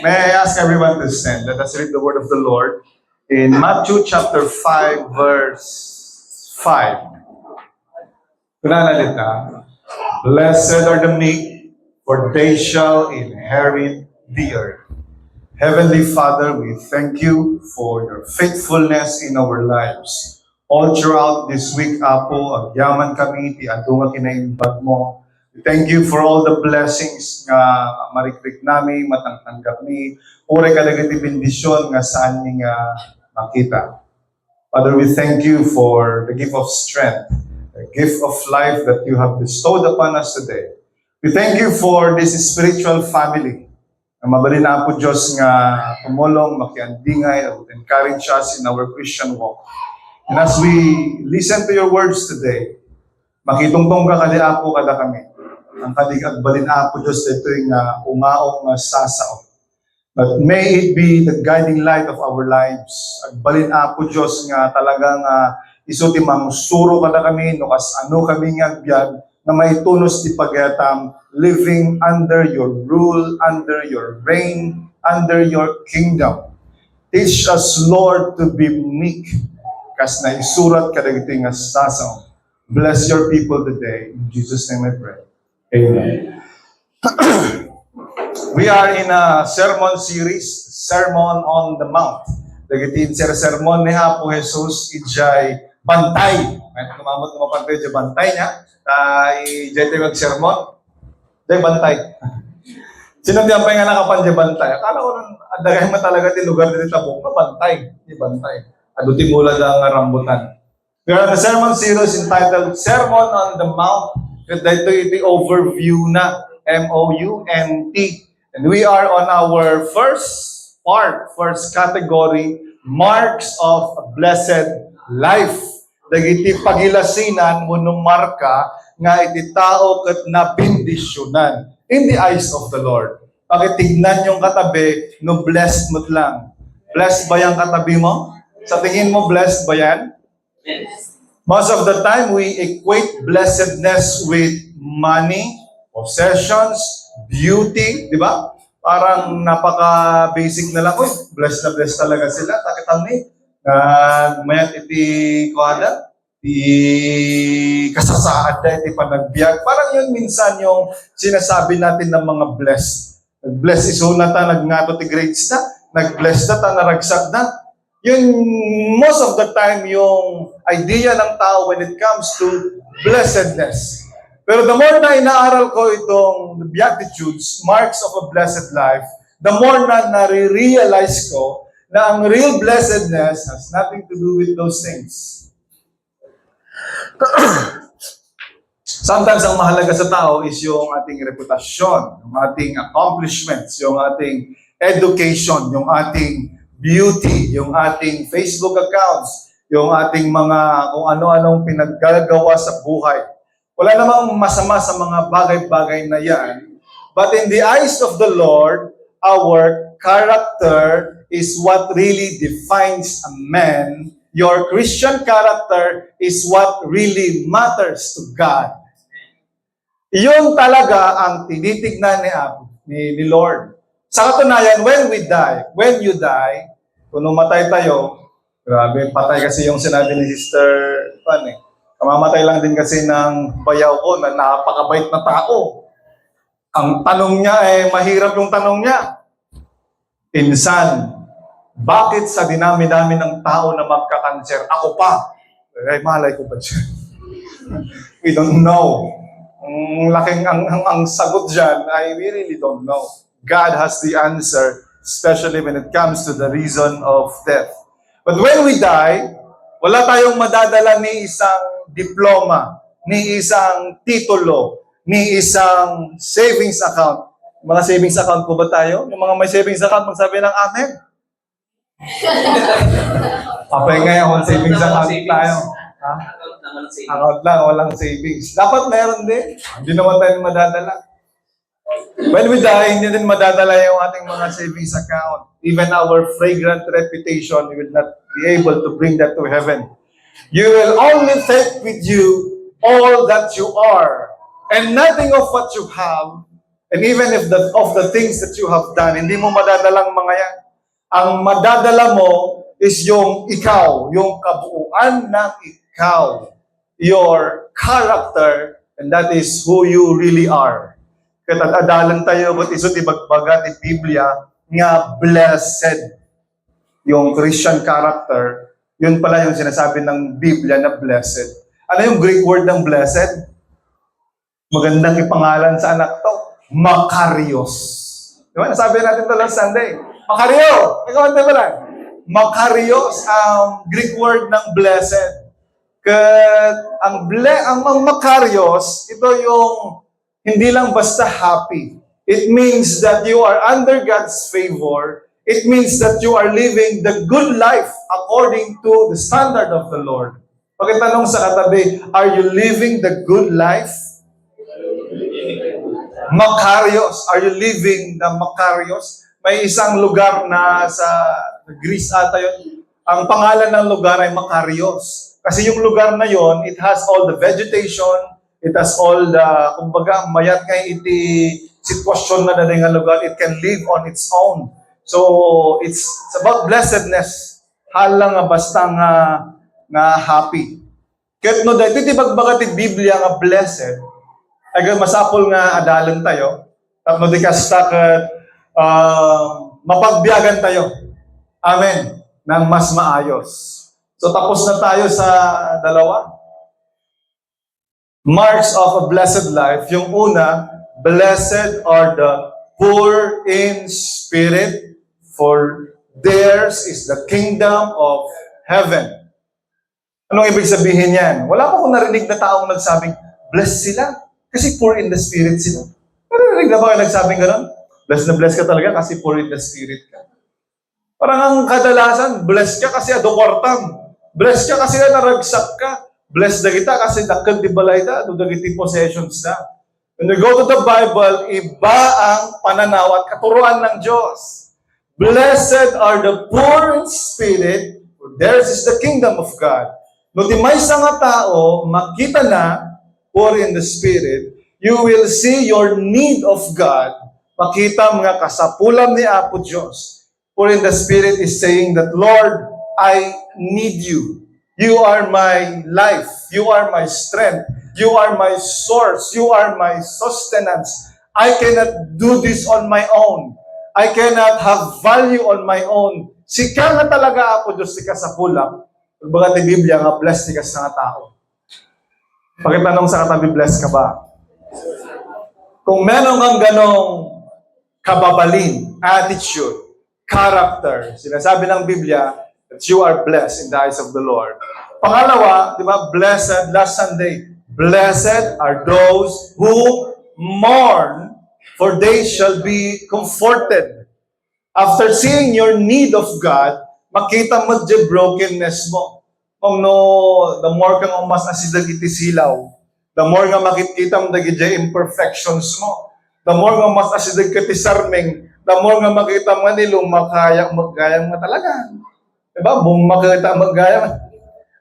May I ask everyone to stand? Let us read the word of the Lord in Matthew chapter 5, verse 5. Kunanalita, blessed are the meek, for they shall inherit the earth. Heavenly Father, we thank you for your faithfulness in our lives. All throughout this week, Apo, agyaman kami, ti adunga kinaimbag mo. We thank you for all the blessings nga marikrik nami, matangtanggap ni, ure kadagiti bendisyon nga saan ni nga makita. Father, we thank you for the gift of strength, the gift of life that you have bestowed upon us today. We thank you for this spiritual family. Ang mabalin na po Diyos nga tumulong, makiandingay, at encourage us in our Christian walk. And as we listen to your words today, makitungtong ka kadi Apo kada kami. Ang kadig agbalin Apo Diyos dito yung umaong sasaon. But may it be the guiding light of our lives. Agbalin Apo Diyos nga talagang isuti mang suro kada kami, no kas ano kami nga agbyag, na may tunos di pagyatam, living under your rule, under your reign, under your kingdom. Teach us, Lord, to be meek, kas na isurat kadagiti nga sasaw. Bless your people today. In Jesus' name I pray. Amen. We are in a sermon series, Sermon on the Mount. Dagiti sermon ni Apo Jesus, ijay bantay. May kumamot mo pantay, ijay bantay niya. Ijay tayo mag-sermon. Ijay bantay. Sino di ang nga nakapandya bantay? Akala ko nang adagay mo talaga di lugar dito tabong na bantay. Di bantay. Aduti mula lang rambutan. We are in a sermon series entitled Sermon on the Mount. Ito yung overview na M-O-U-N-T. And we are on our first category, Marks of a Blessed Life. Dagiti pagilasinan mo nung marka nga iti tao kat nabindisyonan in the eyes of the Lord. Pakitignan yung katabi, no blessed mo't lang. Blessed ba yung katabi mo? Sa tingin mo, blessed ba yan? Yes. Most of the time, we equate blessedness with money, possessions, beauty, di ba? Parang napaka-basic na lang. Uy, blessed na blessed talaga sila. Takitang ni, mayat iti kuhada, iti kasasaad na iti panagbiag. Parang yun minsan yung sinasabi natin ng mga blessed. Nag-bless isuna ta, nagngato ti grades na, nag-bless na ta, naragsak na. Yun, most of the time, yung idea ng tao when it comes to blessedness. Pero the more na inaaral ko itong Beatitudes, Marks of a Blessed Life, the more na nare-realize ko na ang real blessedness has nothing to do with those things. Sometimes ang mahalaga sa tao is yung ating reputasyon, yung ating accomplishments, yung ating education, yung ating beauty, yung ating Facebook accounts, yung ating mga kung ano-anong pinaggagawa sa buhay. Wala namang masama sa mga bagay-bagay na yan. But in the eyes of the Lord, our character is what really defines a man. Your Christian character is what really matters to God. Iyon talaga ang tinitignan ni Lord. Sa katunayan, when you die, kung numatay tayo, grabe, patay kasi yung sinabi ni Sister Pan. Kamamatay lang din kasi ng bayaw ko na napakabait na tao. Ang tanong niya mahirap yung tanong niya. Insan, bakit sa dinami-dami ng tao na magka-cancer, ako pa? Ay, malay ko ba siya? We don't know. Ang sagot dyan, we really don't know. God has the answer, especially when it comes to the reason of death. But when we die, wala tayong madadala ni isang diploma, ni isang titulo, ni isang savings account. Mga savings account po ba tayo? Yung mga may savings account, magsabi ng amen. Papay ngayon, kung savings account tayo. Ha? Account lang, walang savings. Dapat meron din. Hindi naman tayo madadala. When we die, hindi din madadala yung ating mga savings account. Even our fragrant reputation, we will not be able to bring that to heaven. You will only take with you all that you are, and nothing of what you have, And even if of the things that you have done, hindi mo madadalang mga yan. Ang madadala mo is yung ikaw, yung kabuuan ng ikaw, your character, and that is who you really are. Kaya adalan tayo, but iso tibagbaga ti Biblia, nga blessed. Yung Christian character, yun pala yung sinasabi ng Biblia na blessed. Ano yung Greek word ng blessed? Magandang ipangalan sa anak to. Makarios. Di ba? Nasabi natin ito last Sunday. Makario! Ikaw ang ba lang? Makarios ang Greek word ng blessed. Ang Makarios, ito yung hindi lang basta happy. It means that you are under God's favor. It means that you are living the good life according to the standard of the Lord. Pagkatanong sa katabi, are you living the good life? Makarios. Are you living the Makarios? May isang lugar na sa Greece ata yun. Ang pangalan ng lugar ay Makarios. Kasi yung lugar na yon, it has all the vegetation, it has all the, kumbaga, mayat kay iti sitwasyon na dating nga lugar, it can live on its own. So, it's about blessedness. Halang nga basta nga happy. Kahit no, dahil titibagbaga ti Biblia nga blessed, ay masapol nga adalan tayo, tapno di kasta kat mapagbiyagan tayo. Amen. Nang mas maayos. So tapos na tayo sa dalawa. Marks of a blessed life. Yung una, blessed are the poor in spirit, for theirs is the kingdom of heaven. Anong ibig sabihin yan? Wala pa akong narinig na taong nagsabing, blessed sila. Kasi poor in the spirit sila. Narinig na ba kayo nagsabing gano'n? Blessed na blessed ka talaga kasi poor in the spirit ka. Parang ang kadalasan, blessed ka kasi adokwartam. Blessed ka kasi naragsak ka. Blessed na kita kasi dakad di balay da, dudagiti possessions na. When you go to the Bible, iba ang pananaw at katuruan ng Diyos. Blessed are the poor in spirit, for theirs is the kingdom of God. No di may nga tao, makita na, poor in the spirit, you will see your need of God. Makita mga kasapulam ni Apo Diyos. Poor in the spirit is saying that, Lord, I need you. You are my life. You are my strength. You are my source. You are my sustenance. I cannot do this on my own. I cannot have value on my own. Sika nga talaga Apo Diyos, sika sa pulang. Pagbaga ti Biblia nga, blessed ka sa nga tao. Pakitanong sa katabi, blessed ka ba? Kung meron kang ganong kababalin, attitude, character, sinasabi ng Biblia that you are blessed in the eyes of the Lord. Pangalawa, di ba, blessed, last Sunday, blessed are those who mourn, for they shall be comforted. After seeing your need of God, makita mo di brokenness mo. Kung no, the more kang umas asidag iti silaw, the more nga makikita mo dagi di imperfections mo, the more nga mas asidag ka ti sarmeng, the more nga makita mo nilo makaya maggayang mo talaga. Diba? Bung makita maggayang.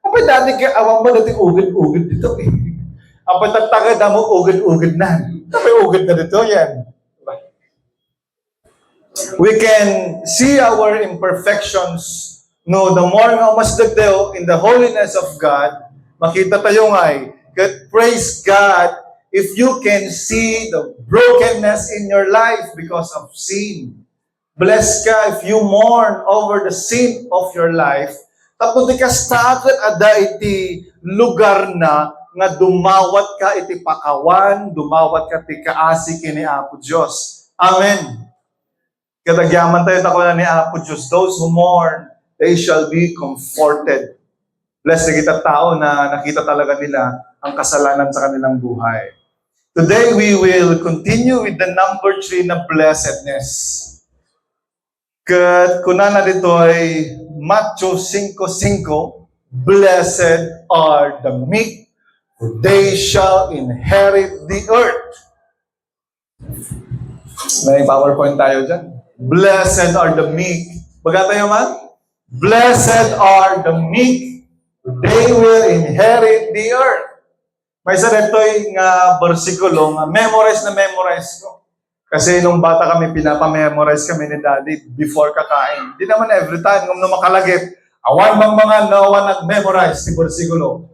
Apay dati ka awang mo dati ugid-ugid dito eh. Apay tatagad mo ugid-ugid na. Apay ugid na dito yan. We can see our imperfections. No, the more nga mas dagdayo in the holiness of God, makita tayo nga praise God if you can see the brokenness in your life because of sin. Bless ka if you mourn over the sin of your life. Tapos di ka stakot ada iti lugar na nga dumawat ka iti pakawan, dumawat ka iti kaasi kini Apo Diyos. Amen. Katagyaman tayo tako na ni Apo Diyos, those who mourn, they shall be comforted. Blessed na kita tao na nakita talaga nila ang kasalanan sa kanilang buhay. Today, we will continue with the number 3 na blessedness. Kuna na dito ay Matthew 5:5, blessed are the meek, for they shall inherit the earth. May PowerPoint tayo dyan. Blessed are the meek. Baga tayo man? Blessed are the meek, they will inherit the earth. May isa dito nga versikulo nga memorize ko. Kasi nung bata kami, pinapamemorize kami ni Daddy before kakain. Hindi naman every time, nung makalagit, awan bang mga nawa nag-memorize ti versikulo.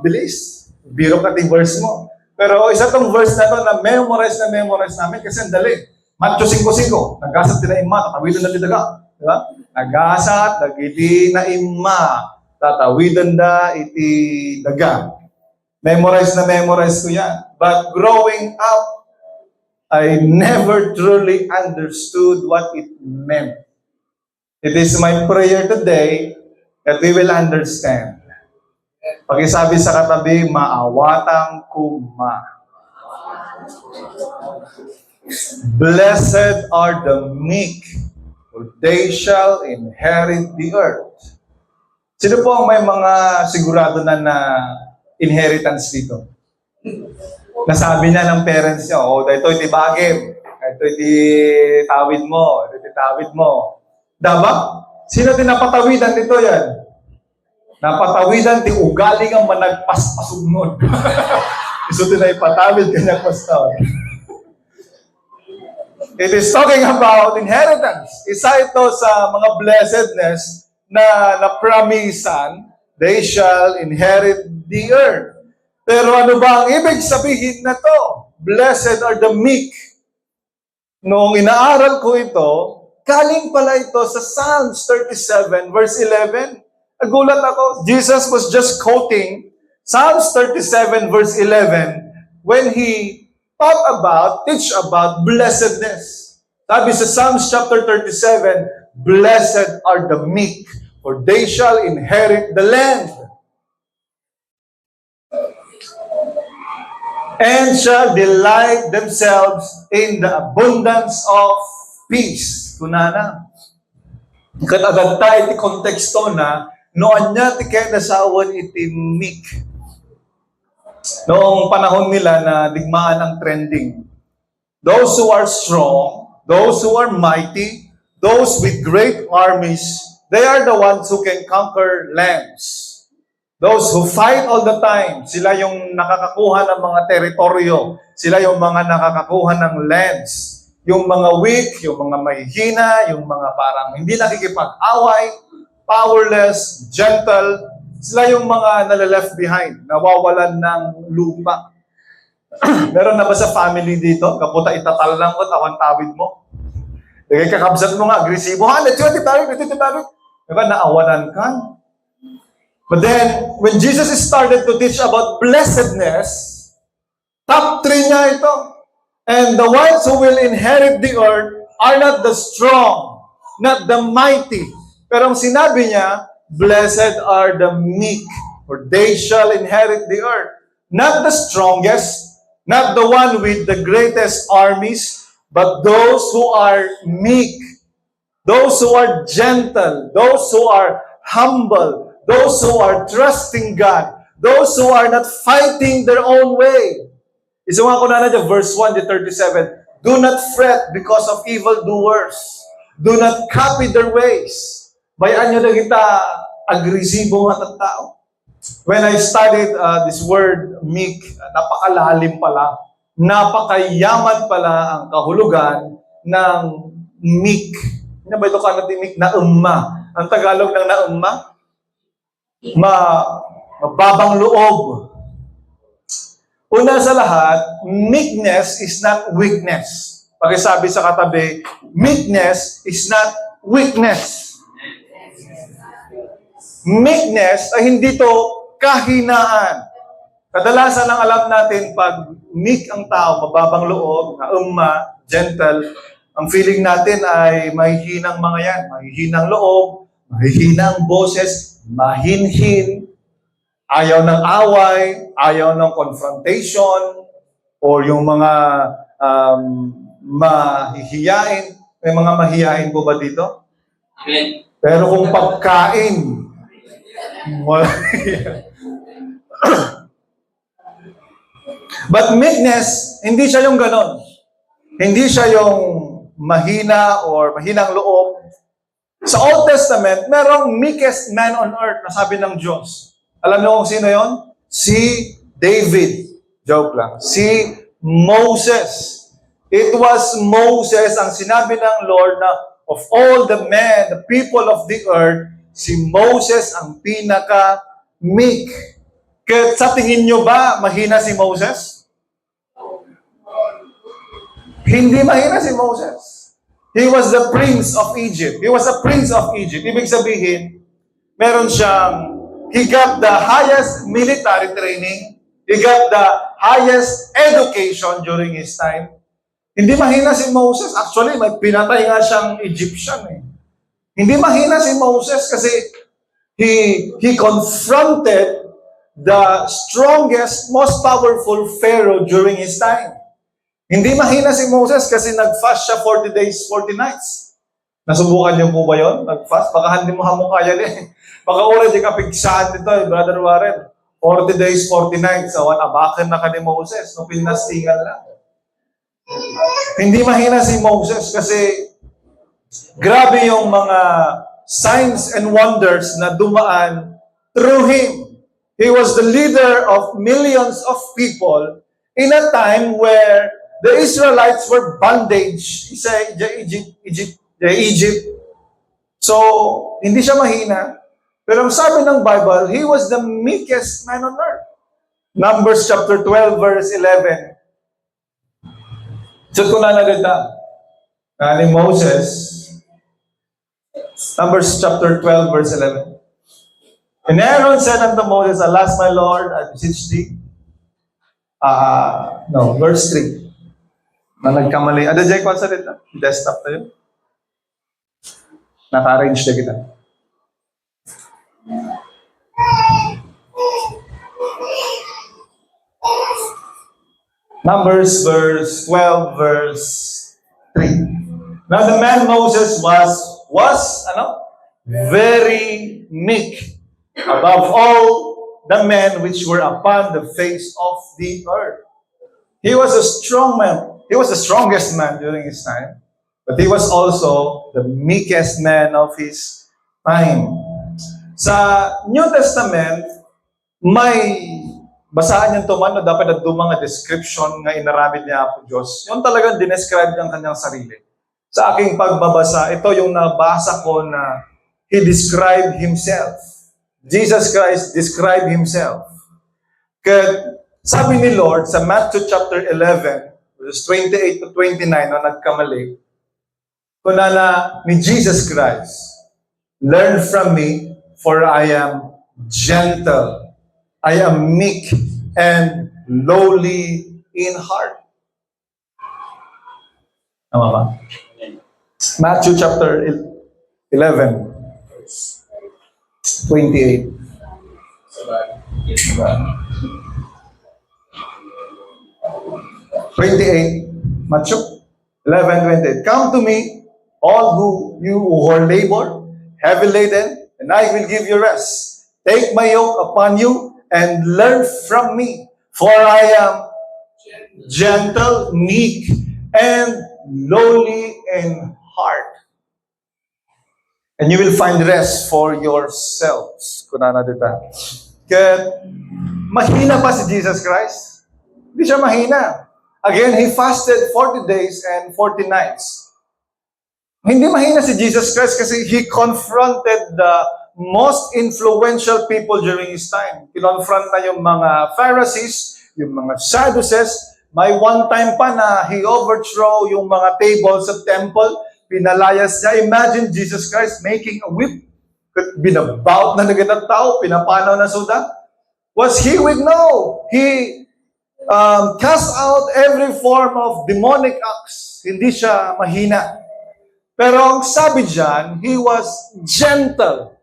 Bilis. Biro ka ti verse mo. Pero isa tong verse na to na memorize namin kasi ang dali. Matthew 5:5, nagasat din na ima, tatawidan na daga. Di ba? Nagasat, nagiti na ima, tatawidan da iti daga. Memorize ko yan. But growing up, I never truly understood what it meant. It is my prayer today that we will understand. Pakisabi sa katabi, maawatang kuma. Blessed are the meek, for they shall inherit the earth. Sino po ang may mga sigurado na inheritance dito? Nasabi na ng parents niya, ito iti bagim, ito iti tawid mo, ito iti tawid mo. Daba? Sino tinapatawidan nito yan? Napatawidan ti ugali nga managpaspasugnod. Iso din na ipatawid kanya pastaw. It is talking about inheritance. Isa ito sa mga blessedness na napromisan, they shall inherit the earth. Pero ano ba ang ibig sabihin na to? Blessed are the meek. Noong inaaral ko ito, galing pala ito sa Psalms 37 verse 11. Nagulat ako. Jesus was just quoting Psalms 37 verse 11 when he teach about blessedness. Sabi sa Psalms chapter 37, blessed are the meek, for they shall inherit the land. And shall delight themselves in the abundance of peace. Kunana. Kat agad tayo iti konteksto na noon niya ti kaya nasawan iti meek. Noong panahon nila na digmaan ang trending. Those who are strong, those who are mighty, those with great armies, they are the ones who can conquer lands. Those who fight all the time, sila yung nakakakuha ng mga teritoryo, sila yung mga nakakakuha ng lands. Yung mga weak, yung mga mahihina, yung mga parang hindi nakikipag-away, powerless, gentle, sila yung mga nalileft behind, nawawalan ng lupa. Meron na ba sa family dito? Kaputa itatal lang ko, tawan tawid mo. Dagay kakabsat mo nga, agresibo. Let's go, titawid. Diba, naawanan ka? But then, when Jesus started to teach about blessedness, top 3 niya ito. And the ones who will inherit the earth are not the strong, not the mighty. Pero ang sinabi niya, blessed are the meek, for they shall inherit the earth. Not the strongest, not the one with the greatest armies, but those who are meek, those who are gentle, those who are humble, those who are trusting God, those who are not fighting their own way. Isunga ko na dyan, verse 1 to 37. Do not fret because of evildoers. Do not copy their ways. Bayaan nyo na kita agresibo nga tao. When I studied this word meek, napakalalim pala. Napakayaman pala ang kahulugan ng meek. Ano ba ito ka natin meek? Naumma. Ang Tagalog ng naumma? Mababang loob. Una sa lahat, meekness is not weakness. Pakisabi sa katabi, meekness is not weakness. Meekness ay hindi to kahinaan. Kadalasan ang alam natin pag meek ang tao, mababang loob, gentle, ang feeling natin ay mahihinang mga yan. Mahihinang loob, mahihinang boses, mahinhin, ayaw ng away, ayaw ng confrontation, or yung mga mahihiyain. May mga mahihiyain po ba dito? Amen. Pero kung pagkain, but meekness, hindi siya yung ganon. Hindi siya yung mahina or mahinang loob. Sa Old Testament, merong meekest man on earth na sabi ng Diyos. Alam niyo kung sino yon? Si David. Joke lang. Si Moses. It was Moses ang sinabi ng Lord na of all the men, the people of the earth, si Moses ang pinaka-meek. Kaya sa tingin nyo ba, mahina si Moses? Hindi mahina si Moses. He was the prince of Egypt. He was a prince of Egypt. Ibig sabihin, meron siyang, he got the highest military training, he got the highest education during his time. Hindi mahina si Moses. Actually, may pinatay nga siyang Egyptian eh. Hindi mahina si Moses kasi he confronted the strongest, most powerful Pharaoh during his time. Hindi mahina si Moses kasi nag-fast siya 40 days, 40 nights. Nasubukan niyo po ba yun? Nag-fast? Baka hindi mo hamong kaya din. Baka oras yung kapigsaan dito eh, Brother Warren. 40 days, 40 nights. Awan, abakan na ka ni Moses. No, pinastingan lang. Hindi mahina si Moses kasi grabe yung mga signs and wonders na dumaan through him. He was the leader of millions of people in a time where the Israelites were bondage sa Egypt. So, hindi siya mahina. Pero ang sabi ng Bible, he was the meekest man on earth. Numbers chapter 12 verse 11. So, kung nanaganda ni Moses, Numbers chapter 12 verse 11. And Aaron said unto Moses, Alas, my Lord, I beseech thee. Verse 3. Na nagkamali. Ada Jay, kung sa dito? Desktop na yun. Naka-arrange na kita. Numbers verse 12 verse 3. Now the man Moses was very meek above all the men which were upon the face of the earth. He was a strong man. He was the strongest man during his time, but he was also the meekest man of his time. Sa New Testament, may basaan niyang tuman na dapat na mga description nga inaramid niya po Diyos. Yung talagang dinescribe niya ang kanyang sarili. Sa aking pagbabasa, ito yung nabasa ko na he described himself. Jesus Christ described himself. Kaya sabi ni Lord sa Matthew chapter 11, verses 28 to 29, na nagkamali, kunana ni Jesus Christ, learn from me, for I am gentle. I am meek and lowly in heart. Tama ba? Matthew chapter 11, 28. 28, Matthew 11:28. Come to me, all you who are labored, heavy laden, and I will give you rest. Take my yoke upon you and learn from me, for I am gentle, meek, and lowly in heart. And you will find rest for yourselves. Kunana dito. Kaya, mahina pa si Jesus Christ? Hindi siya mahina. Again, he fasted 40 days and 40 nights. Hindi mahina si Jesus Christ kasi he confronted the most influential people during his time. Kinonfront na yung mga Pharisees, yung mga Sadducees. May one time pa na he overthrow yung mga tables sa temple. Pinalayas niya. Imagine Jesus Christ making a whip. Binabout na naganap tao, pinapanaw na suda. Was he with? No. He cast out every form of demonic acts. Hindi siya mahina. Pero ang sabi dyan, he was gentle.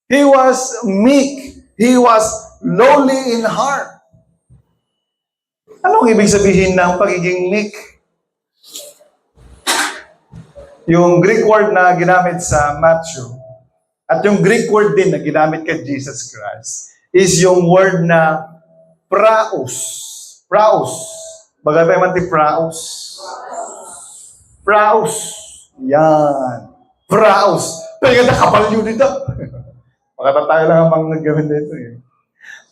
He was meek. He was lowly in heart. Anong ibig sabihin ng pagiging meek? Yung Greek word na ginamit sa Matthew, at yung Greek word din na ginamit kay Jesus Christ, is yung word na praus. Praus. Bagay pa yung manti praus. Praus. Yan. Praus. Pero yung nakapal yun dito. Makatatayo lang ang mga gawin dito eh.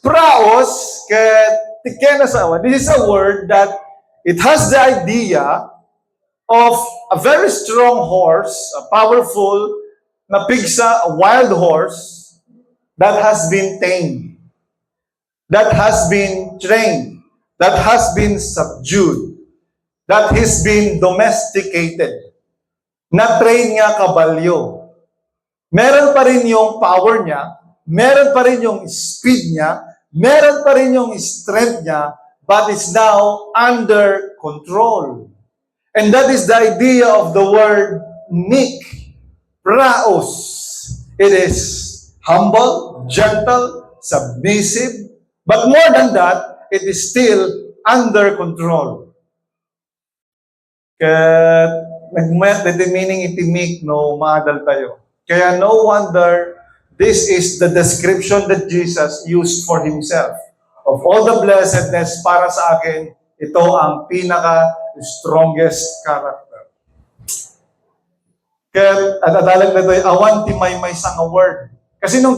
Praos, kaya na sa awa. This is a word that It has the idea of a very strong horse, a powerful na pigsa, a wild horse that has been tamed, that has been trained, that has been subdued, that has been domesticated, na-train nga kabalyo. Meron pa rin yung power niya, meron pa rin yung speed niya, meron pa rin yung strength niya, but it's now under control. And that is the idea of the word meek, praos. It is humble, gentle, submissive, but more than that, it is still under control. Kaya nag-met the meaning itimik no maadal tayo. Kaya no wonder this is the description that Jesus used for himself. Of all the blessedness para sa akin, ito ang pinaka-strongest character. Kaya at-adalag na ito, awan timay may sang a word. Kasi nung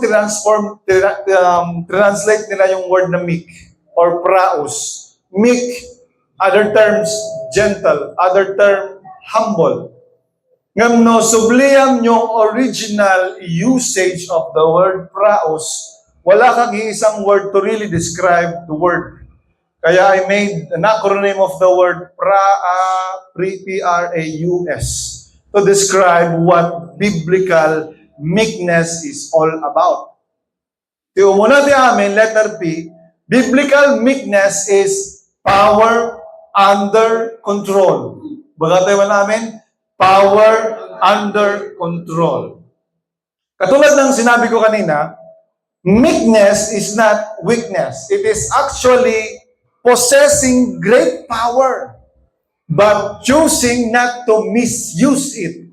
translate nila yung word na meek or praos, meek, other terms, gentle, other term, humble. Ngam no, subliam yung original usage of the word praos, wala kang isang word to really describe the word. Kaya I made an acronym of the word P-R-A-U-S to describe what biblical meekness is all about. Yung muna di amin, letter P, biblical meekness is power under control. Baga tayo namin, power under control. Katulad ng sinabi ko kanina, meekness is not weakness. It is actually possessing great power, but choosing not to misuse it.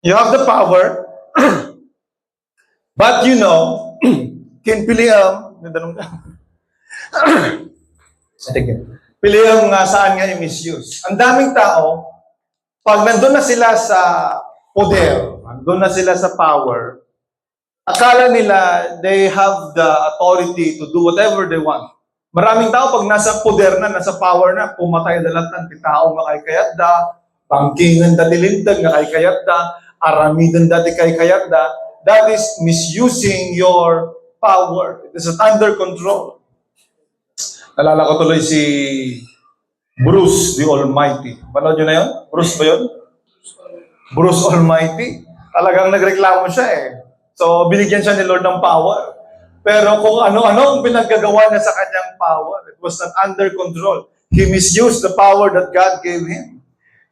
You have the power, but you know, kinpiliam, piliam nga saan nga i-misuse. Ang daming tao, pag nandun na sila sa poder, nandun na sila sa power, akala nila they have the authority to do whatever they want. Maraming tao pag nasa poder na, nasa power na, pumatay dalatan, kitao nga kay kayatda, bangkingan dati lintag nga kay kayatda, aramidan dati kay kayatda, that is misusing your power. It is under control. Nalala ko tuloy si Bruce the Almighty. Panood nyo na yun? Bruce ba yun? Bruce Almighty. Talagang nagreklamo siya eh. So, binigyan siya ni Lord ng power. Pero kung ano-ano ang pinaggagawa niya sa kanyang power, it was not under control. He misused the power that God gave him.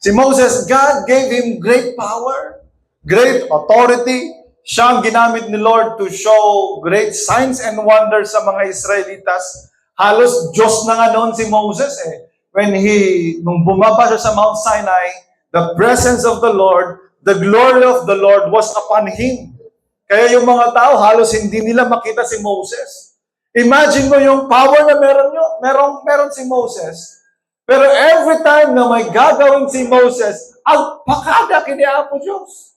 Si Moses, God gave him great power, great authority. Siya ang ginamit ni Lord to show great signs and wonders sa mga Israelitas. Halos Diyos na nga noon si Moses eh. Nung bumaba siya sa Mount Sinai, the presence of the Lord, the glory of the Lord was upon him. Kaya yung mga tao, halos hindi nila makita si Moses. Imagine mo yung power na meron si Moses. Pero every time na may gagawin si Moses, ang pakada kiniapo Diyos.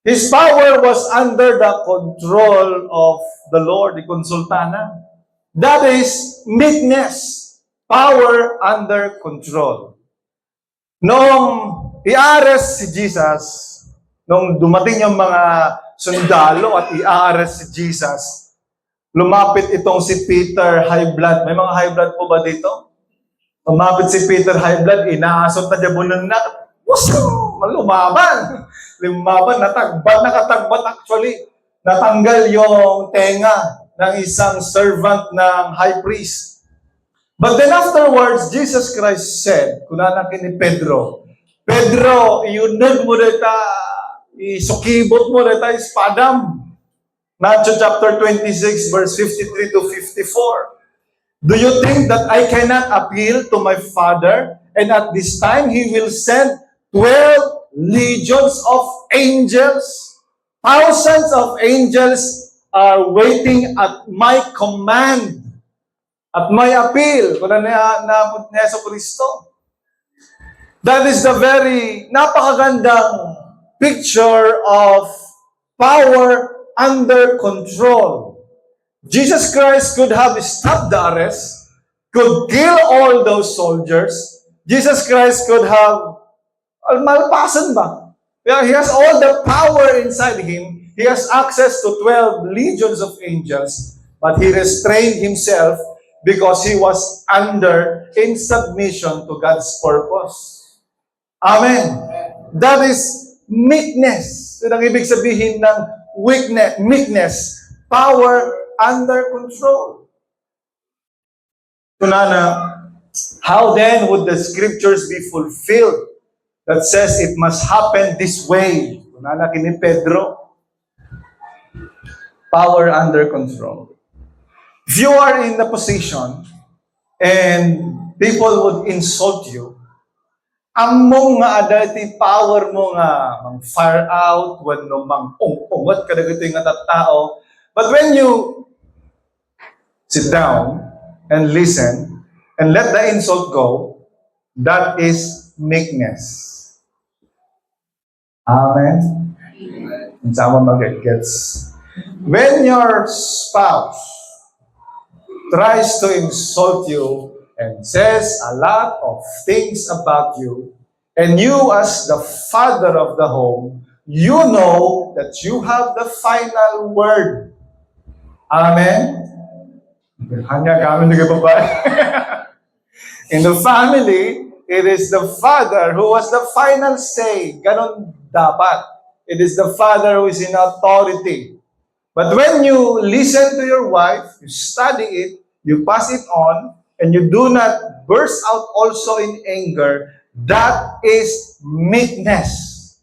His power was under the control of the Lord, the konsultana. That is meekness. Power under control. Noong i-arrest si Jesus, nung dumating yung mga sundalo at i-arrest si Jesus, lumapit itong si Peter high blood. May mga high blood po ba dito? Lumapit si Peter high blood, inaasot na diabunan na, lumaban, nakatagbat actually. Natanggal yung tenga ng isang servant ng high priest. But then afterwards, Jesus Christ said, kunanakin ni Pedro, iunod mo dita, isukibot mo dita ispadam. Matthew chapter 26, verse 53 to 54. Do you think that I cannot appeal to my Father, and at this time He will send 12 legions of angels? Thousands of angels are waiting at my command, at my appeal, kung na Yesu Cristo. That is the very napakagandang picture of power under control. Jesus Christ could have stopped the arrest, could kill all those soldiers. Jesus Christ could have malpasan ba? Yeah, he has all the power inside him. He has access to 12 legions of angels, but he restrained himself because he was in submission to God's purpose. Amen. That is meekness. Yun ang ibig sabihin ng meekness. Power under control. Tunana, how then would the scriptures be fulfilled that says it must happen this way? Tunana kini Pedro. Power under control. If you are in the position and people would insult you, among nga adati power mo nga mang fire out, wano mang ungat kadagito yung tao. But when you sit down and listen and let the insult go, that is meekness. Amen? And someone gets. When your spouse tries to insult you and says a lot of things about you, and you as the father of the home, you know that you have the final word. Amen? Hanya kami nagbabae. In the family, it is the father who has the final say. Ganon dapat. It is the father who is in authority. But when you listen to your wife, you study it, you pass it on, and you do not burst out also in anger, that is meekness.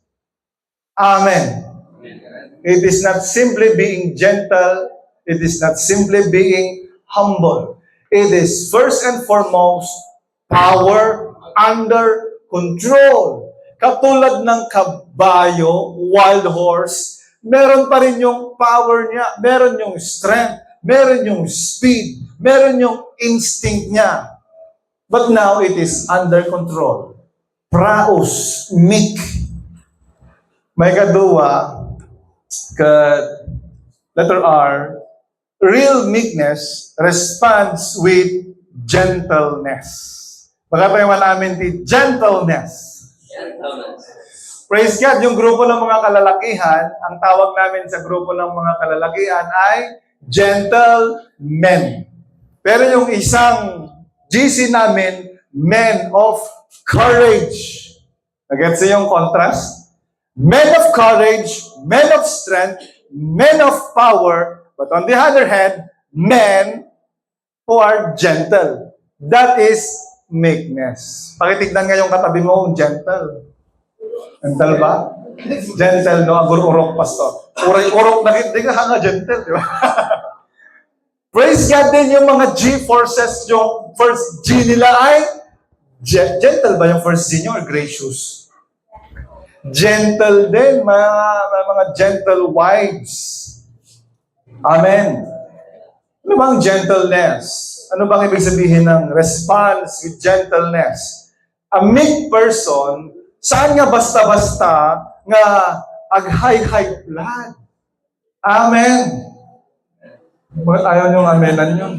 Amen. It is not simply being gentle. It is not simply being humble. It is first and foremost power under control. Katulad ng kabayo, wild horse, meron pa rin yung power niya, meron yung strength, meron yung speed, meron yung instinct niya. But now it is under control. Praus, meek. May kadua, letter R, real meekness responds with gentleness. Baka tayo namin di gentleness. Praise God, yung grupo ng mga kalalakihan, ang tawag namin sa grupo ng mga kalalakihan ay gentlemen. Pero yung isang GC namin, men of courage. Nagets yung contrast? Men of courage, men of strength, men of power, but on the other hand, men who are gentle. That is meekness. Pakitignan nga yung katabi mo, gentle. Gentle ba? Gentle, no? Agur-urok, pastor. Urok na hindi ka nga gentle, di ba? Praise God din yung mga G forces, yung first G nila ay gentle ba yung first G nyo or gracious? Gentle din, mga gentle wives. Amen. Ano bang gentleness? Ano bang ibig sabihin ng response with gentleness? A meek person, saan nga basta-basta nga ag-high blood? Amen. Bakit ayaw niyong amenan yun?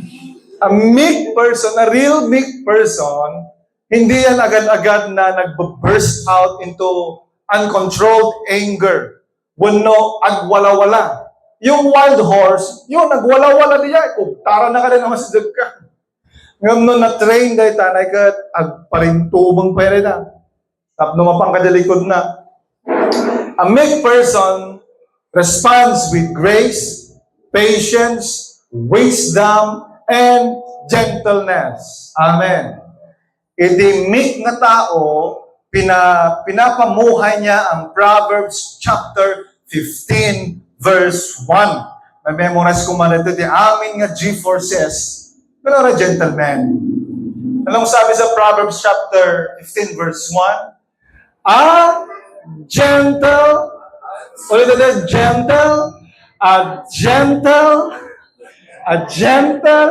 A meek person, a real meek person, hindi yan agad-agad na nag-burst out into uncontrolled anger. Wano, agwala-wala. Yung wild horse, yun, nagwala-wala niya. Tara na ka rin naman sa ka. Ngayon no, na-train dahil tanay ka, agparintubang pwede na. Tap numapang ka likod na. A meek person responds with grace, patience, wisdom, and gentleness. Amen. Iti meek na tao, pinapamuhay niya ang Proverbs chapter 15, verse 1. May memorize ko man ito, di amin nga G4 pero na gentleman. Anong sabi sa Proverbs chapter 15, verse 1? A gentle, a gentle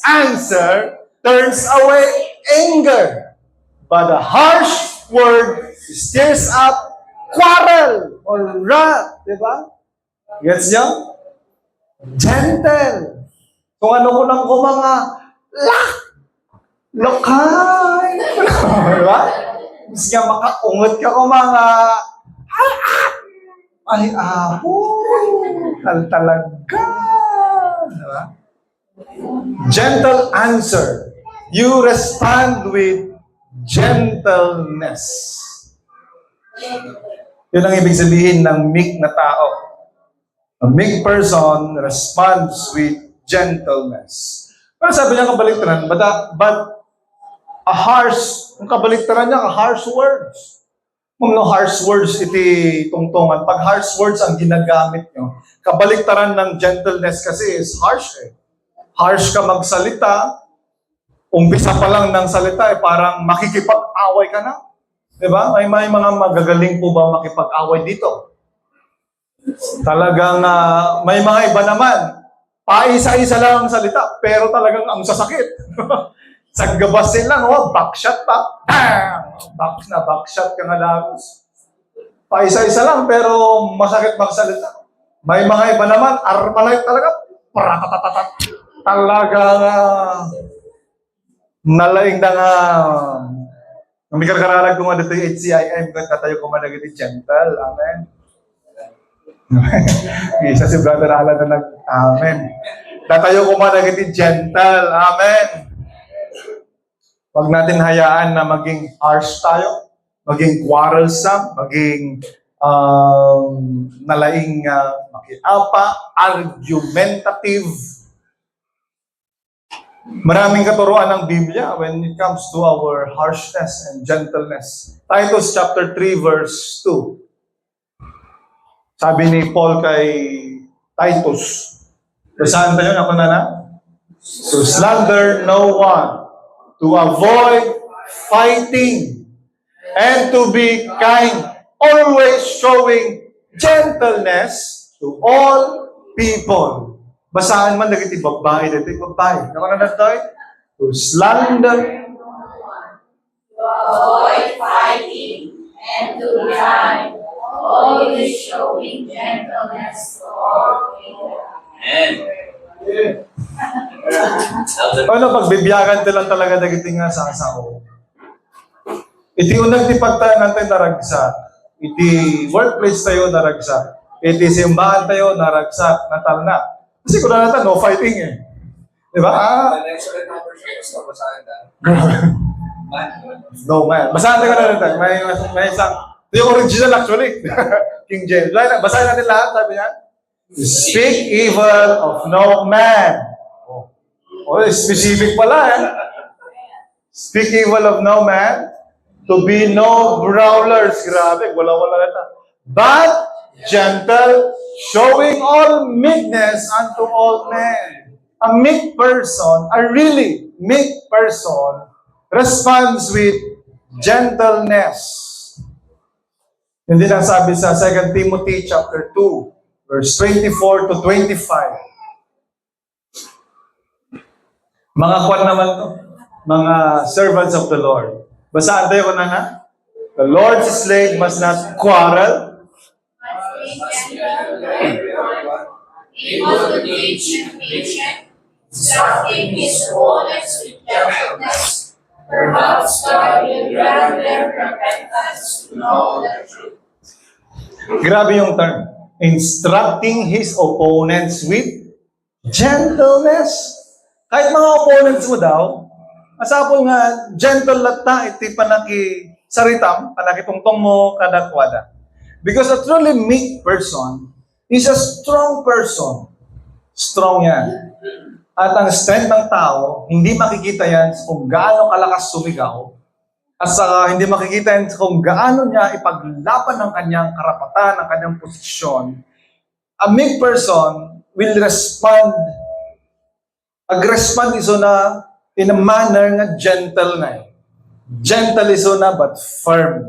answer turns away anger, but a harsh word stirs up quarrel or wrath. Diba? Gets nyo? Gentle. Kung ano ko lang ko mga lokay. Diba? Mas nga makaungot ka ko mga, ay, apo, talaga. Diba? Gentle answer. You respond with gentleness. Yun ang ibig sabihin ng meek na tao. A meek person responds with gentleness. Pero sabi niya kabaliktaran, but a harsh, ang kabaliktaran niya, harsh words. Kung no harsh words, iti tungtungan. Pag harsh words ang ginagamit nyo, kabaliktaran ng gentleness kasi is harsh eh. Harsh ka magsalita, umpisa pa lang ng salita, parang makikipag-away ka na. Diba? May mga magagaling po ba makipag-away dito? Talagang may mga iba naman, paisa-isa lang ang salita, pero talagang ang sasakit. Saggabasin lang, backshot pa. Backshot ka nga lagos. Paisa-isa lang, pero masakit magsalita. May mga iba naman, Armalite talaga, paratatatat. Talagang nalaing na nga, may karkaralag ko nga dito yung HCIM, katayo ko man naging gentle. Amen. Isa si Brother Alan na amen. Tatayo ko man naging gentle. Amen. Huwag natin hayaan na maging harsh tayo, maging quarrelsome, maging nalaing makiapa, argumentative. Maraming katuruan ng Biblia when it comes to our harshness and gentleness. Titus chapter 3 verse 2. Sabi ni Paul kay Titus, saan tayo? Ako na? To slander no one, to avoid fighting, and to be kind, always showing gentleness to all people. Basahan man dagiti babae dito, babae. Naman na tayo? To slander, to avoid fighting, and to be kind, always showing gentleness to all people. Amen. Ano, pagbibiyagan lang talaga dagiti nga sa asawa. Iti unang tipagtaan natin naragsa. Iti workplace tayo naragsa. Iti simbahan tayo naragsa, natal na. Kasi kung natin, no fighting eh. Di ba? No man. Basahan tayo na natin. May isang, yung original actually. King James. Basahin natin lahat, sabi niya. Speak evil of no man. Oh, specific pala eh. Speak evil of no man. To be no brawlers. Grabe, wala-wala na. But gentle, showing all meekness unto all men. A meek person, a really meek person, responds with gentleness. Hindi lang sabi sa 2 Timothy chapter 2, verse 24 to 25. Mga kwan naman to, mga servants of the Lord. Basahan tayo ko na. The Lord's slave must not quarrel, able to teach and patient, instructing his opponents with gentleness, perhaps God will grant their repentance to know the truth. grabe yung term. Instructing his opponents with gentleness. Kahit mga opponents mo daw, asapol nga, gentle latta, iti panaki saritam, panaki tungtong mo kadakwada. Because a truly meek person is a strong person. Strong yan. At ang strength ng tao, hindi makikita yan kung gaano kalakas sumigaw. At saka hindi makikita yan kung gaano niya ipaglaban ng kanyang karapatan, ng kanyang posisyon. A meek person will respond. Ag-respond iso na in a manner na gentle na. Gentle iso na but firm.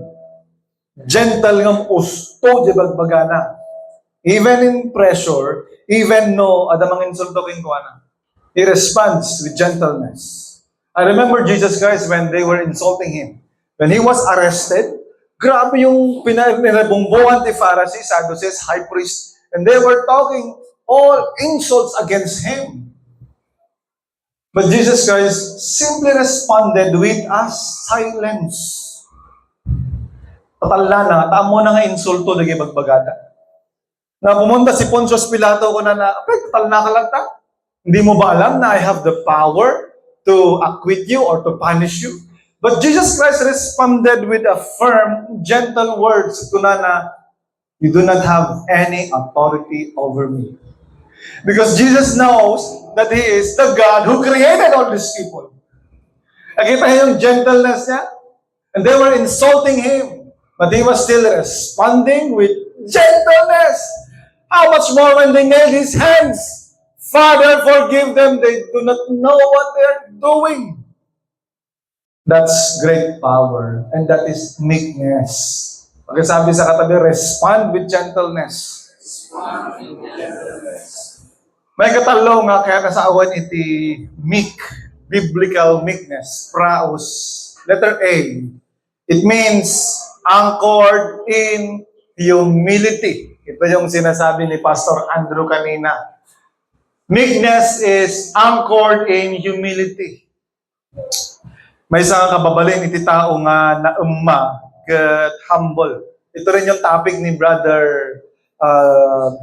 Gentle ng usto, di bagbagana. Even in pressure, even no, adamang insulto king kuana. He responds with gentleness. I remember Jesus Christ when they were insulting him. When he was arrested, grabe yung pinabungbuhan ni Pharisees, Sadducees, high priest, and they were talking all insults against him. But Jesus Christ simply responded with a silence. Tatala na, tamo na nga insulto lagi magbagada. Na pumunta si Pontius Pilato ko na total na ka lang ta. Hindi mo ba alam na I have the power to acquit you or to punish you? But Jesus Christ responded with a firm, gentle words to na you do not have any authority over me. Because Jesus knows that He is the God who created all these people. Nakita niyo yung gentleness niya? And they were insulting Him. But He was still responding with gentleness. How much more when they nailed His hands? Father, forgive them. They do not know what they are doing. That's great power. And that is meekness. Pagkasabi sa katabi, respond with gentleness. May katalo nga kaya kasaawan iti meek, biblical meekness, praus. Letter A. It means anchored in humility. Ito yung sinasabi ni Pastor Andrew kanina. Meekness is anchored in humility. May isang kababalin iti tao nga naumma ket humble. Ito rin yung topic ni Brother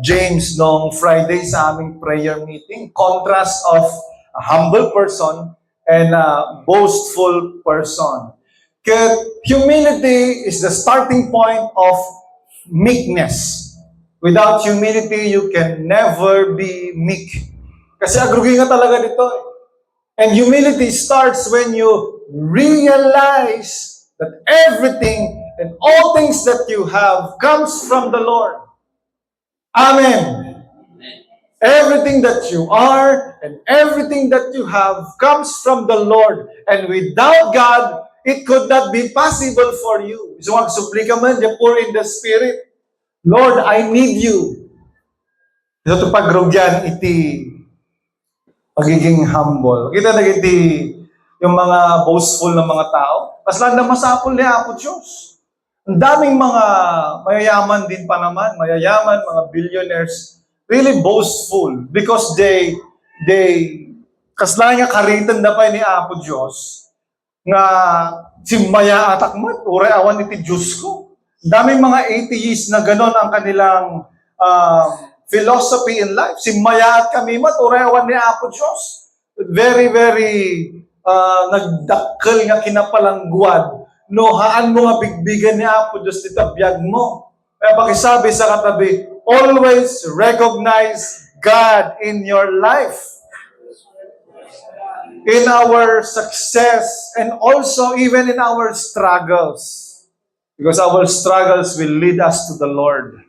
James nung Friday sa aming prayer meeting. Contrast of a humble person and a boastful person. Ket humility is the starting point of meekness. Without humility, you can never be meek. Kasi agrugi nga talaga dito. And humility starts when you realize that everything and all things that you have comes from the Lord. Amen. Everything that you are and everything that you have comes from the Lord. And without God, it could not be possible for you. So magsuplika man, you pour in the Spirit. Lord, I need you. Ito pagrugyan iti pagiging humble. Kita na iti yung mga boastful na mga tao. Mas lang na masapol niya Apo Diyos. Ang daming mga mayayaman din pa naman, mayayaman, mga billionaires, really boastful because they kasla nga karitan na pa ni Apo Diyos nga simaya atak mo, uray awan iti Diyos ko. Daming mga atheists na ganon ang kanilang philosophy in life. Simaya at kami mat, uray awan ni Apo Diyos. Very, very nagdakkel nga kinapalangguad. No, haan mo nga bigbigan ni Apo Diyos dito, biyag mo. Kaya pakisabi sa katabi, always recognize God in your life. In our success and also even in our struggles. Because our struggles will lead us to the Lord.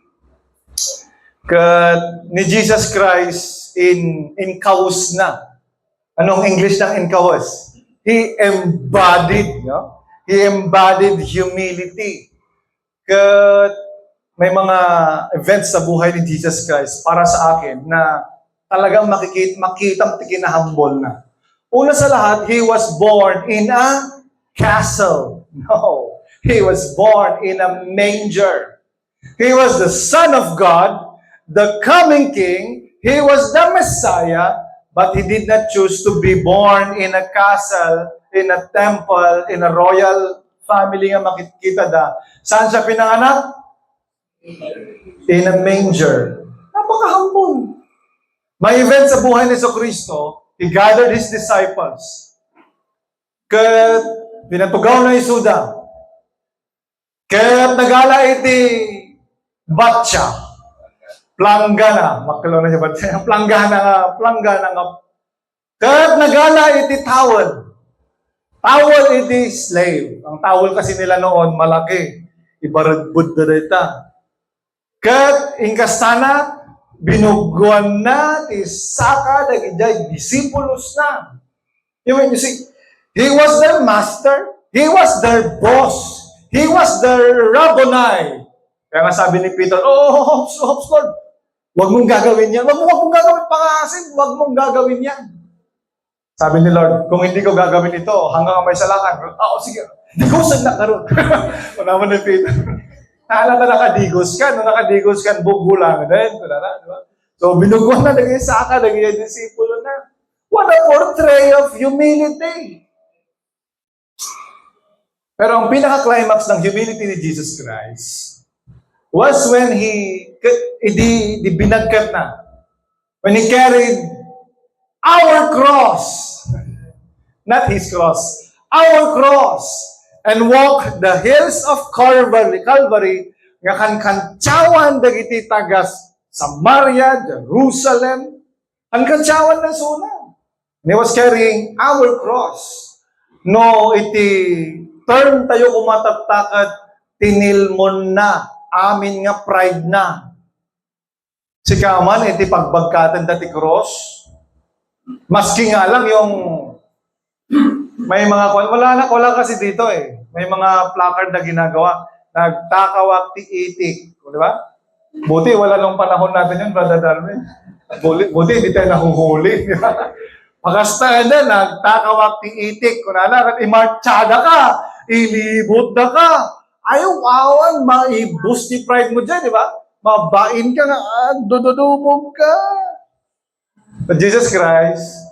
Ni Jesus Christ in kaus na. Anong English ng in kaus? He embodied, no? He embodied humility. May mga events sa buhay ni Jesus Christ para sa akin na talagang makitang tikinahambol na. Una sa lahat, He was born in a castle. No. He was born in a manger. He was the Son of God, the coming King. He was the Messiah, but He did not choose to be born in a castle, in a temple, in a royal family nga makikita da. Saan siya pinanganak? In a manger. Napaka-humble. May event sa buhay ni Jesucristo, He gathered His disciples. Kat pinatugaw na Isuda. Kat nagala iti batya. Planggana. Makalaw na siya batya. Planggana nga. Kat nagala iti towel. Towel iti slave. Ang towel kasi nila noon malaki. Ibaradbud na dita. Kat ingkastana, binuguan na, isaka, nagijay, disipulos na. You see, He was their master. He was their boss. He was their Rabboni. Kaya nga sabi ni Peter, Hops, Lord, huwag mong gagawin yan. Huwag mong gagawin, pangasin, huwag mong gagawin yan. Sabi ni Lord, kung hindi ko gagawin ito, hanggang may salakan. Sige, digusan na karoon. Wala mo ni Peter. Naalala nakadigos ka, no nakadigos ka, bugulang din, diba? So, binuguan na, naging saka, naging disipulo na. What a portray of humility! Pero ang pinaka-climax ng humility ni Jesus Christ was when di binagkat na. When He carried our cross, not His cross, our cross, and walked the hills of Calvary, nga kankantsawan dagiti tagas Samaria, Jerusalem, kankantsawan na suna. And He was carrying our cross. No, iti turn tayo kumatattakat, tinilmon na, amin nga pride na. Si kaman, iti pagbagkatan dati cross, maski nga lang yung may mga, wala kasi dito eh. May mga placard na ginagawa, nagtakawak ti itik. Di ba? Buti, wala nung panahon natin yun, Brother Darwin. Buti, hindi tayo nahuhuli. Pagkasta na, nagtakawak ti itik. Kung nala, imartsada ka, ilibot na ka. Ayaw, awan, maibus ti pride mo dyan, di ba? Mabain ka nga, dududubog ka. But Jesus Christ,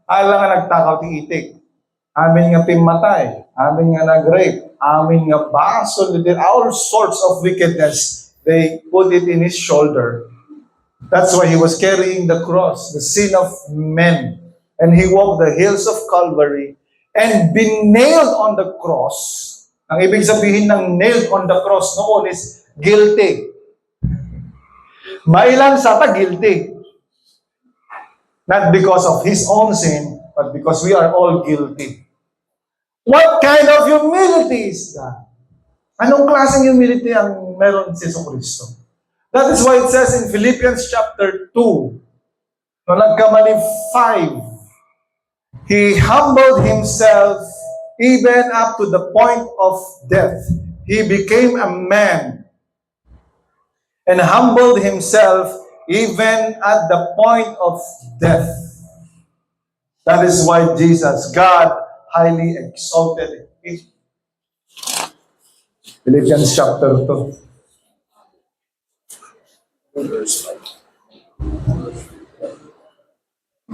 alam nga nagtakaw ti itik. Amin nga pimatay, amin nga nag-rape, amin nga basol, all sorts of wickedness. They put it in His shoulder. That's why He was carrying the cross, the sin of men. And He walked the hills of Calvary and been nailed on the cross. Ang ibig sabihin ng nailed on the cross noon is guilty. Mailan sa ta guilty. Not because of His own sin, but because we are all guilty. What kind of humility is that? Anong klaseng humility ang meron si Jesucristo? That is why it says in Philippians chapter 2, no nagkamali 5, He humbled Himself even up to the point of death. He became a man and humbled Himself even at the point of death. That is why Jesus, God, highly exalted Him. Philippians chapter 2.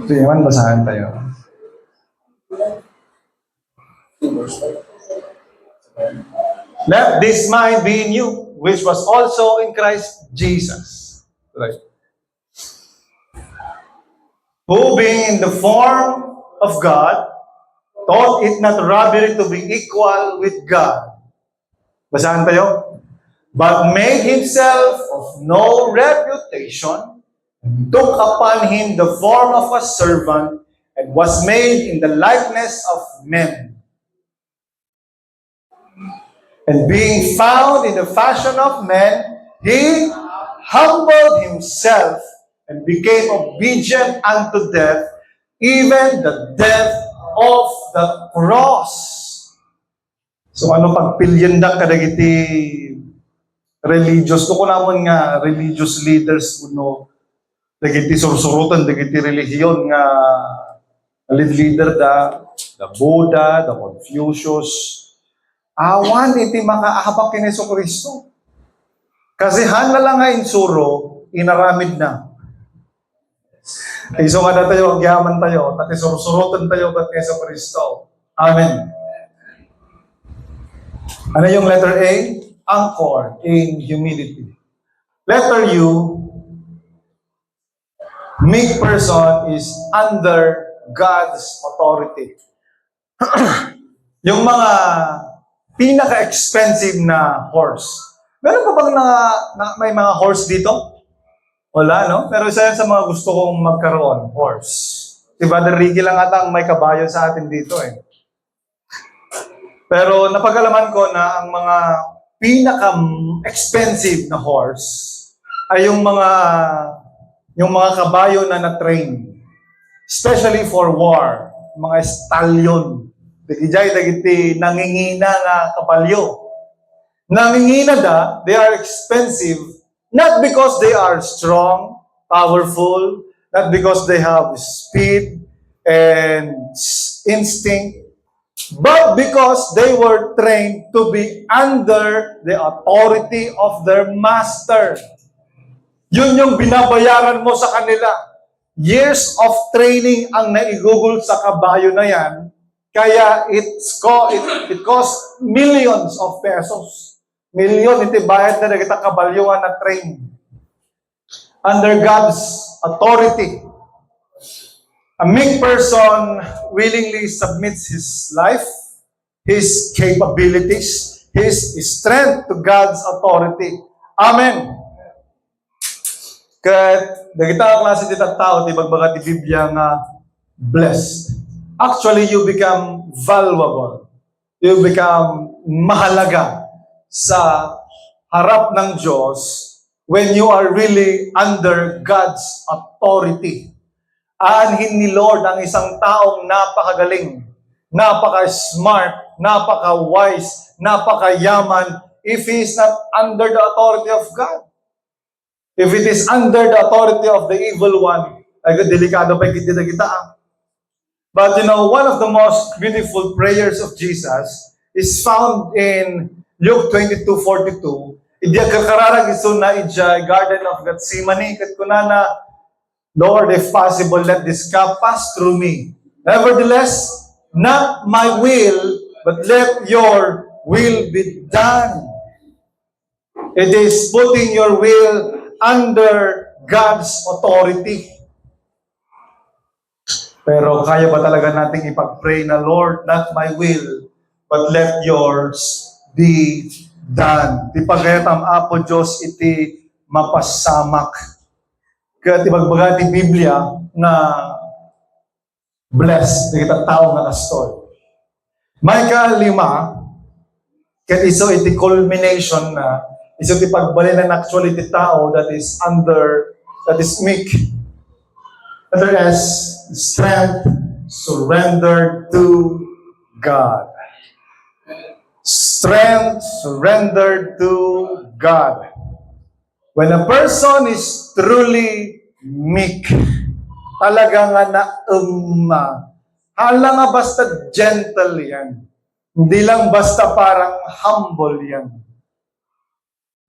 Ito yaman, basahan tayo. Let this mind be in you, which was also in Christ Jesus. Right. Who being in the form of God, thought it not robbery to be equal with God. Basahan tayo. But made Himself of no reputation, and took upon Him the form of a servant, and was made in the likeness of men. And being found in the fashion of men, He humbled Himself and became obedient unto death, even the death of the cross. So ano pagpilyendang kadagiti religious, ko naman nga religious leaders kuno dagiti sursurutan dagiti relihiyon nga leader the Buddha, the Confucius. Awan iti makaahabak kini Jesucristo. Kasi hanla lang nga insuro, inaramid na. Iso nga na tayo, agyaman tayo, pati sursurutan tayo kat Yesu Kristo. Amen. Ano yung letter A? Anchored in humility. Letter U, meek person is under God's authority. Yung mga pinaka-expensive na horse. Meron pa bang may mga horse dito? Wala, no? Pero isa yan sa mga gusto kong magkaroon, horse. Si Brother Ricky lang ata ang may kabayo sa atin dito eh. Pero napagalaman ko na ang mga pinaka-expensive na horse ay yung mga kabayo na na-train. Especially for war. Mga stallion. Dagiti nangingina nga kapalyo. Nangingina they are expensive not because they are strong, powerful, not because they have speed and instinct, but because they were trained to be under the authority of their master. Yun yung binabayaran mo sa kanila. Years of training ang naigugol sa kabayo na yan, kaya it cost millions of pesos. Milyon iti bayad na kita kabalyuan na train. Under God's authority. A meek person willingly submits his life, his capabilities, his strength to God's authority. Amen. Kaya, dagita ang klase di tao, di bagbaga ti Biblia nga blessed. Actually, you become valuable. You become mahalaga sa harap ng Diyos when you are really under God's authority. Aanhin ni Lord ang isang taong napakagaling, napaka-smart, napaka-wise, napaka-yaman if he is not under the authority of God. If it is under the authority of the evil one, ay delikado pa kita. But you know, one of the most beautiful prayers of Jesus is found in Luke 22:42. Idya kakararag iso na ija Garden of Gethsemane kat kunana, Lord, if possible, let this cup pass through me. Nevertheless, not my will, but let your will be done. It is putting your will under God's authority. Pero kaya ba talaga nating ipag-pray na, Lord, not my will, but let yours be done. Di pagkayatam apo Diyos iti mapasamak. Kaya ti bagbaga ti Biblia na blessed, di kita tao na kastor. Micah 5, kaya iso iti culmination na, iso ti pagbalinan actually ti tao that is meek. Under S, strength surrendered to God. Strength surrendered to God. When a person is truly meek, talaga nga hala nga basta gentle yan. Hindi lang basta parang humble yan.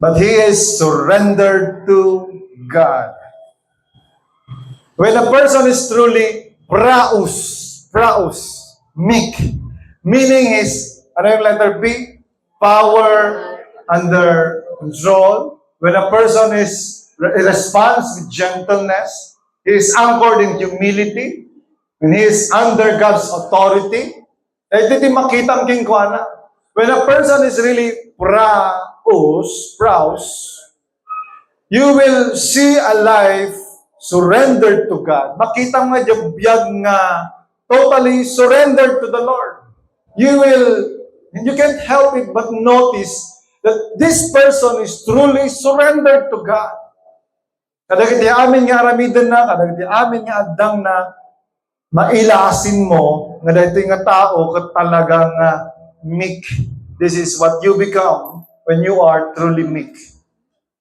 But he is surrendered to God. When a person is truly praus, meek, meaning is, ano yung letter B? Power under control. When a person responds with gentleness, he is anchored in humility, when he is under God's authority, ito di makita ang kingkwana. When a person is really praus, you will see a life surrendered to God. Makita nga yung biyag nga totally surrendered to the Lord. You can't help it but notice that this person is truly surrendered to God. Kadagiti amin nga aramidan na, kadagiti amin nga adang na, mailasin mo, nga dito nga tao, kat talagang meek. This is what you become when you are truly meek.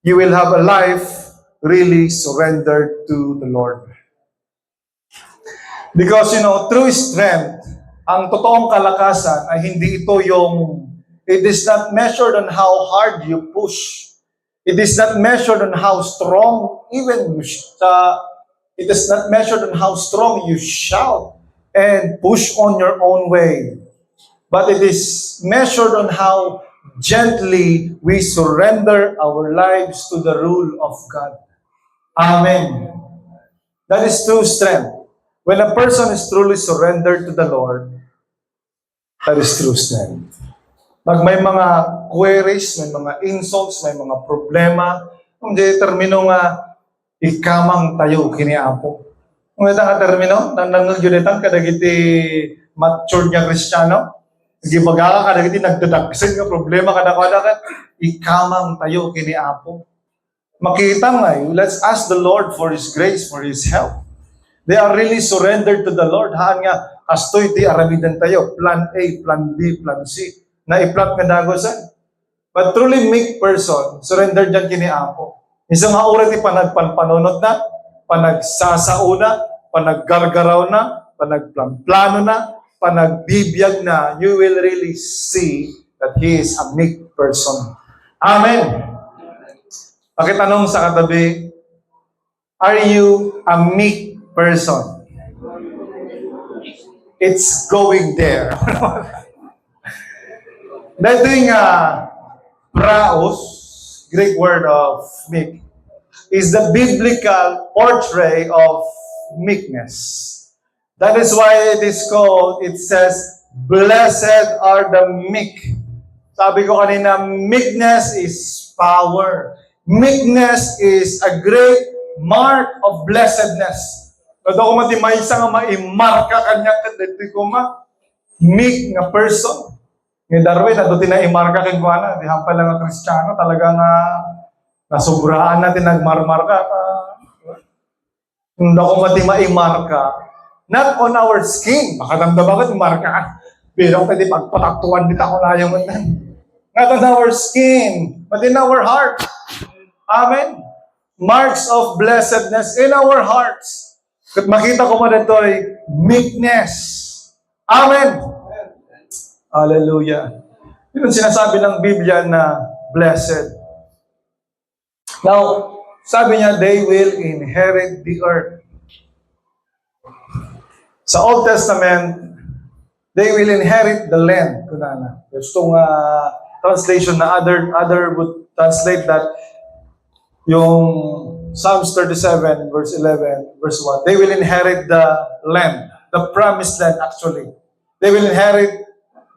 You will have a life really surrendered to the Lord. Because, true strength, ang totoong kalakasan ay hindi ito it is not measured on how hard you push. It is not measured on how strong, it is not measured on how strong you shout and push on your own way. But it is measured on how gently we surrender our lives to the rule of God. Amen. That is true strength. When a person is truly surrendered to the Lord, that is true strength. Pag may mga queries, may mga insults, may mga problema, kung di termino nga, ikamang tayo kiniapo. Kung ito nga termino, nang yunitang kadagiti matured nga Kristiyano, gibaga ka kadagiti nagdadagsin nga problema kada ikamang tayo kiniapo. Makita nga, let's ask the Lord for His grace, for His help. They are really surrendered to the Lord. Haan nga, astoy di aramidan tayo. Plan A, plan B, plan C. Na i-plot nga dagosan. But truly meek person, surrendered dyan kiniapo. Isang haura ti panagpanpanunod na, panagsasauna, panaggargaraw na, panagplano na, panagbibiyag na, you will really see that he is a meek person. Amen. Pakitanong sa katabi, are you a meek person. It's going there. Dito yung praos, Greek word of meek, is the biblical portrait of meekness. That is why it is called, it says, blessed are the meek. Sabi ko kanina, meekness is power. Meekness is a great mark of blessedness. Kada ko matimay sa nga maimarka kanya kadito ko meek nga person. Ni Darwin, ato tinaimarka kay Juana, di hampal lang ang Kristiyano, talaga nga nasubrahan natin nagmarmarka. Hindi ko matimaimarka. Not on our skin. Baka damdaman ka, marka ka. Pero pwede pagpataktuan dito ako na yung not on our skin, but in our heart. Amen? Marks of blessedness in our hearts. At makita ko mo dito ay meekness. Amen? Hallelujah. Yun ang sinasabi ng Biblia na blessed. Now, sabi niya, they will inherit the earth. Sa Old Testament, they will inherit the land. Kunana. There's itong translation na other would translate that yung Psalms 37, verse 11, verse 1. They will inherit the land, the promised land actually. They will inherit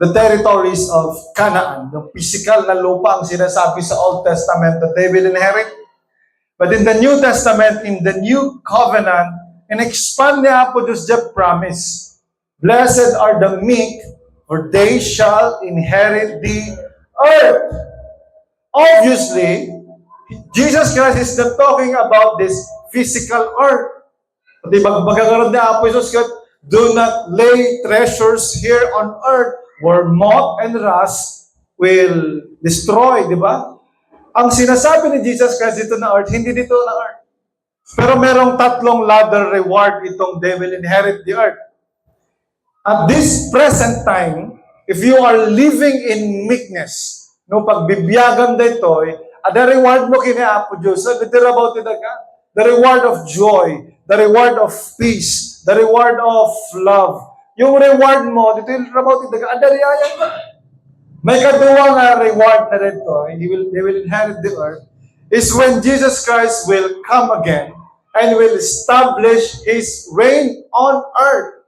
the territories of Canaan. Yung physical na lupa ang sinasabi sa Old Testament that they will inherit. But in the New Testament, in the New Covenant, and-expand niya po Diyos the promise. Blessed are the meek, for they shall inherit the earth. Obviously, Jesus Christ is not talking about this physical earth. Pati magkakaroon niya po Jesus Christ, do not lay treasures here on earth where moth and rust will destroy, di ba? Ang sinasabi ni Jesus Christ dito na earth, hindi dito na earth. Pero merong tatlong ladder reward itong they will inherit the earth. At this present time, if you are living in meekness, no pagbibiyagan dito, the reward mo kina Apo Diyos, the reward of joy, the reward of peace, the reward of love. Yung reward mo, dito yung trabaho ito, adariayan mo. May kaduwang reward na dito, they will inherit the earth, is when Jesus Christ will come again and will establish His reign on earth.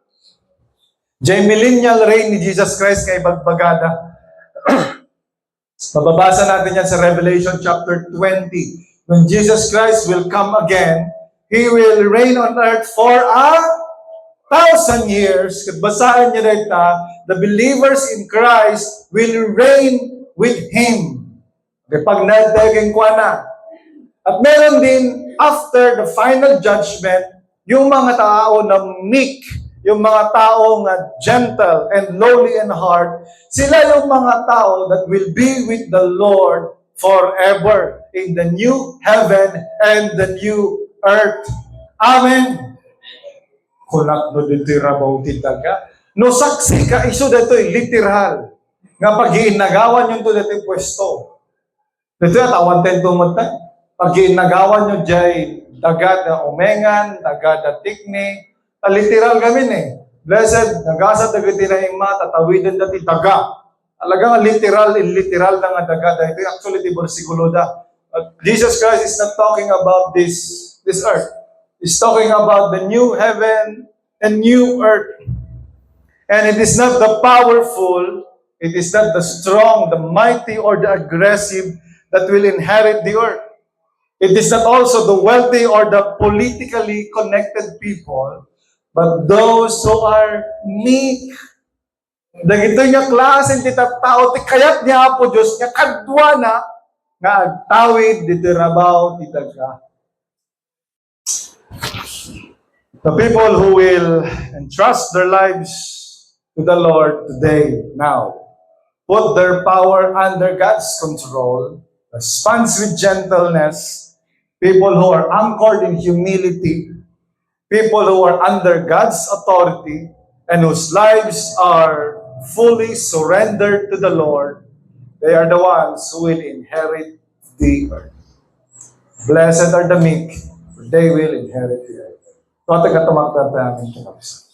Jay millennial reign ni Jesus Christ kay bagbagada. Mababasa natin yan sa Revelation chapter 20. When Jesus Christ will come again, He will reign on earth for 1,000 years. Basahin niyo dito, the believers in Christ will reign with Him. Okay, pag nadaging kwa na. At meron din, after the final judgment, yung mga tao na meek, yung mga taong gentle and lowly in heart, sila yung mga tao that will be with the Lord forever in the new heaven and the new earth. Amen. Kunak no ditirabaw titaga. No saksi ka iso dato'y literal. Nga pag-iinagawan yung to dato'y pwesto. Dito yung tawan tento mo tayo. Pag-iinagawan nyo dyan, dagat na omengan, dagat na tikni, literal kami Blessed, nagasa dagiti na ima, tatawidan dati daga. Talagang literal na nga daga. Ito actually di versikulo da. Jesus Christ is not talking about this earth. He's talking about the new heaven and new earth. And it is not the powerful, it is not the strong, the mighty, or the aggressive that will inherit the earth. It is not also the wealthy or the politically connected people, but those who are meek. Dagito niya klase ti tattao ti kayat niya po Dios nga kadwa na nga agtawid dito rabaw ti daga. The people who will entrust their lives to the Lord today, now, put their power under God's control, responds with gentleness, people who are anchored in humility, people who are under God's authority, and whose lives are fully surrendered to the Lord, they are the ones who will inherit the earth. Blessed are the meek, for they will inherit the earth. No taga tumakta namin kinapos.